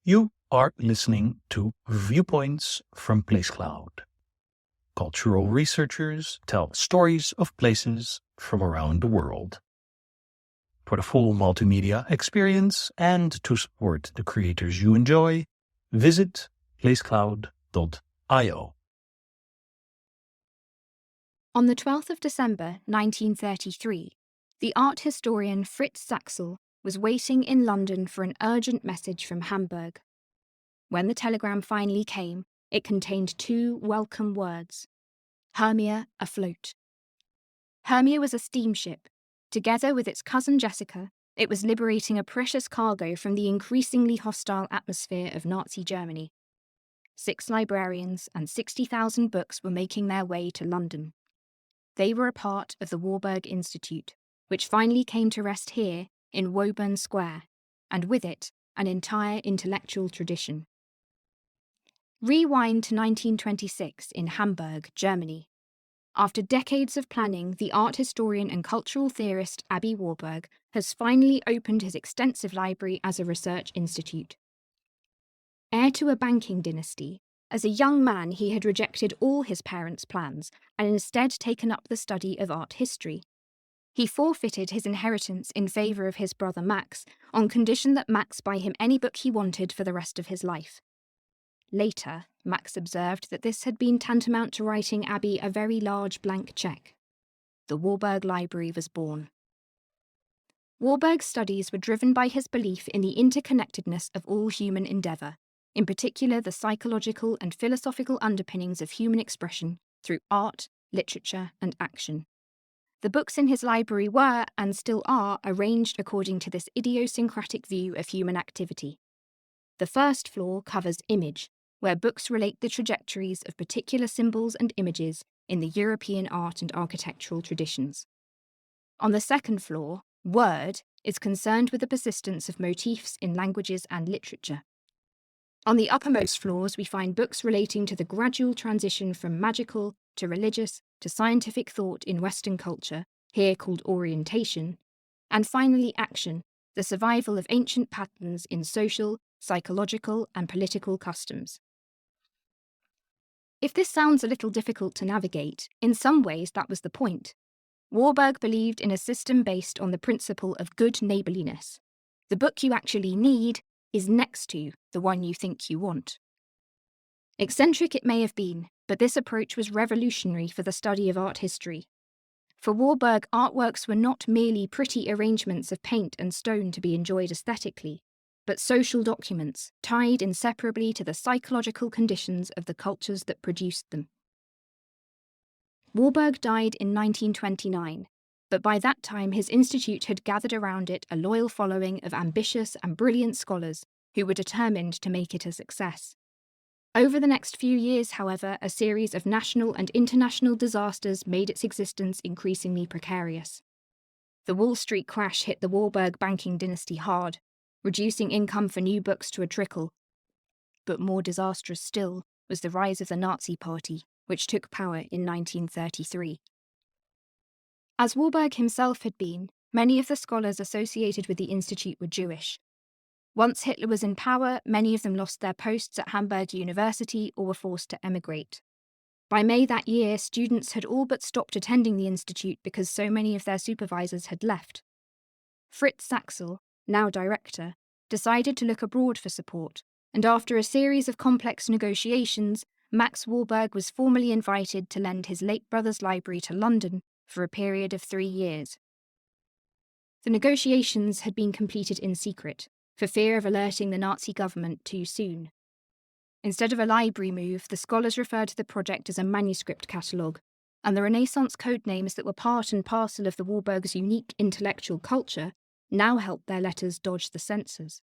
You are listening to Viewpoints from PlaceCloud. Cultural researchers tell stories of places from around the world. For the full multimedia experience and to support the creators you enjoy, visit placecloud.io. On the 12th of December 1933, the art historian Fritz Saxel was waiting in London for an urgent message from Hamburg. When the telegram finally came, it contained two welcome words: Hermia afloat. Hermia was a steamship. Together with its cousin Jessica, it was liberating a precious cargo from the increasingly hostile atmosphere of Nazi Germany. 6 librarians and 60,000 books were making their way to London. They were a part of the Warburg Institute, which finally came to rest here in Woburn Square, and with it, an entire intellectual tradition. Rewind to 1926 in Hamburg, Germany. After decades of planning, the art historian and cultural theorist Aby Warburg has finally opened his extensive library as a research institute. Heir to a banking dynasty, as a young man he had rejected all his parents' plans and instead taken up the study of art history. He forfeited his inheritance in favour of his brother Max, on condition that Max buy him any book he wanted for the rest of his life. Later, Max observed that this had been tantamount to writing Aby a very large blank cheque. The Warburg Library was born. Warburg's studies were driven by his belief in the interconnectedness of all human endeavour, in particular the psychological and philosophical underpinnings of human expression through art, literature, and action. The books in his library were, and still are, arranged according to this idiosyncratic view of human activity. The first floor covers image, where books relate the trajectories of particular symbols and images in the European art and architectural traditions. On the second floor, word is concerned with the persistence of motifs in languages and literature. On the uppermost floors, we find books relating to the gradual transition from magical to religious to scientific thought in Western culture, here called orientation, and finally action, the survival of ancient patterns in social, psychological, and political customs. If this sounds a little difficult to navigate, in some ways that was the point. Warburg believed in a system based on the principle of good neighbourliness. The book you actually need is next to the one you think you want. Eccentric it may have been, but this approach was revolutionary for the study of art history. For Warburg, artworks were not merely pretty arrangements of paint and stone to be enjoyed aesthetically, but social documents tied inseparably to the psychological conditions of the cultures that produced them. Warburg died in 1929, but by that time his institute had gathered around it a loyal following of ambitious and brilliant scholars who were determined to make it a success. Over the next few years, however, a series of national and international disasters made its existence increasingly precarious. The Wall Street crash hit the Warburg banking dynasty hard, reducing income for new books to a trickle. But more disastrous still was the rise of the Nazi Party, which took power in 1933. As Warburg himself had been, many of the scholars associated with the institute were Jewish. Once Hitler was in power, many of them lost their posts at Hamburg University or were forced to emigrate. By May that year, students had all but stopped attending the institute because so many of their supervisors had left. Fritz Saxel, now director, decided to look abroad for support, and after a series of complex negotiations, Max Warburg was formally invited to lend his late brother's library to London for a period of 3 years. The negotiations had been completed in secret, for fear of alerting the Nazi government too soon. Instead of a library move, the scholars referred to the project as a manuscript catalogue, and the Renaissance codenames that were part and parcel of the Warburg's unique intellectual culture now helped their letters dodge the censors.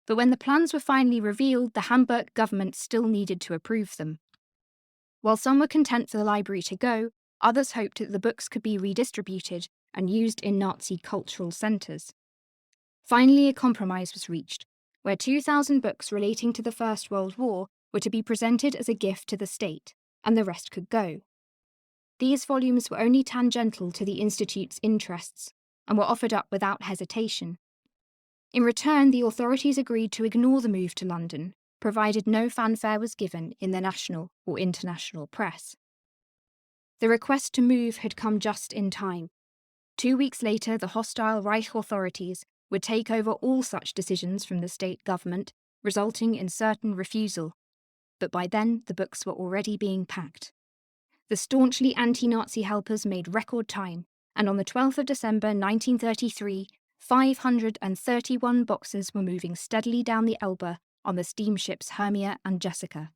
But when the plans were finally revealed, the Hamburg government still needed to approve them. While some were content for the library to go, others hoped that the books could be redistributed and used in Nazi cultural centres. Finally, a compromise was reached, where 2,000 books relating to the First World War were to be presented as a gift to the state, and the rest could go. These volumes were only tangential to the Institute's interests, and were offered up without hesitation. In return, the authorities agreed to ignore the move to London, provided no fanfare was given in the national or international press. The request to move had come just in time. 2 weeks later, the hostile Reich authorities would take over all such decisions from the state government, resulting in certain refusal. But by then, the books were already being packed. The staunchly anti-Nazi helpers made record time, and on the 12th of December 1933, 531 boxes were moving steadily down the Elbe on the steamships Hermia and Jessica.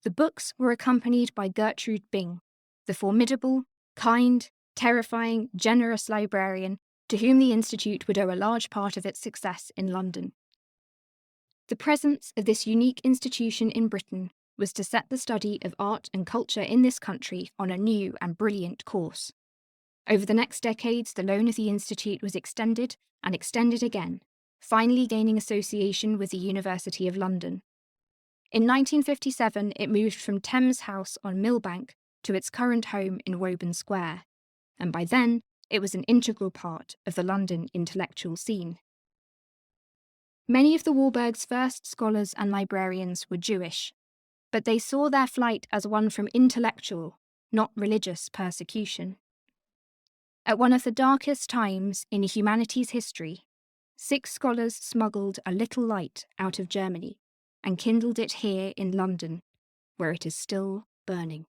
The books were accompanied by Gertrude Bing, the formidable, kind, terrifying, generous librarian to whom the Institute would owe a large part of its success in London. The presence of this unique institution in Britain was to set the study of art and culture in this country on a new and brilliant course. Over the next decades, the loan of the Institute was extended and extended again, finally gaining association with the University of London. In 1957, it moved from Thames House on Millbank to its current home in Woburn Square, and by then, it was an integral part of the London intellectual scene. Many of the Warburg's first scholars and librarians were Jewish, but they saw their flight as one from intellectual, not religious persecution. At one of the darkest times in humanity's history, 6 scholars smuggled a little light out of Germany and kindled it here in London, where it is still burning.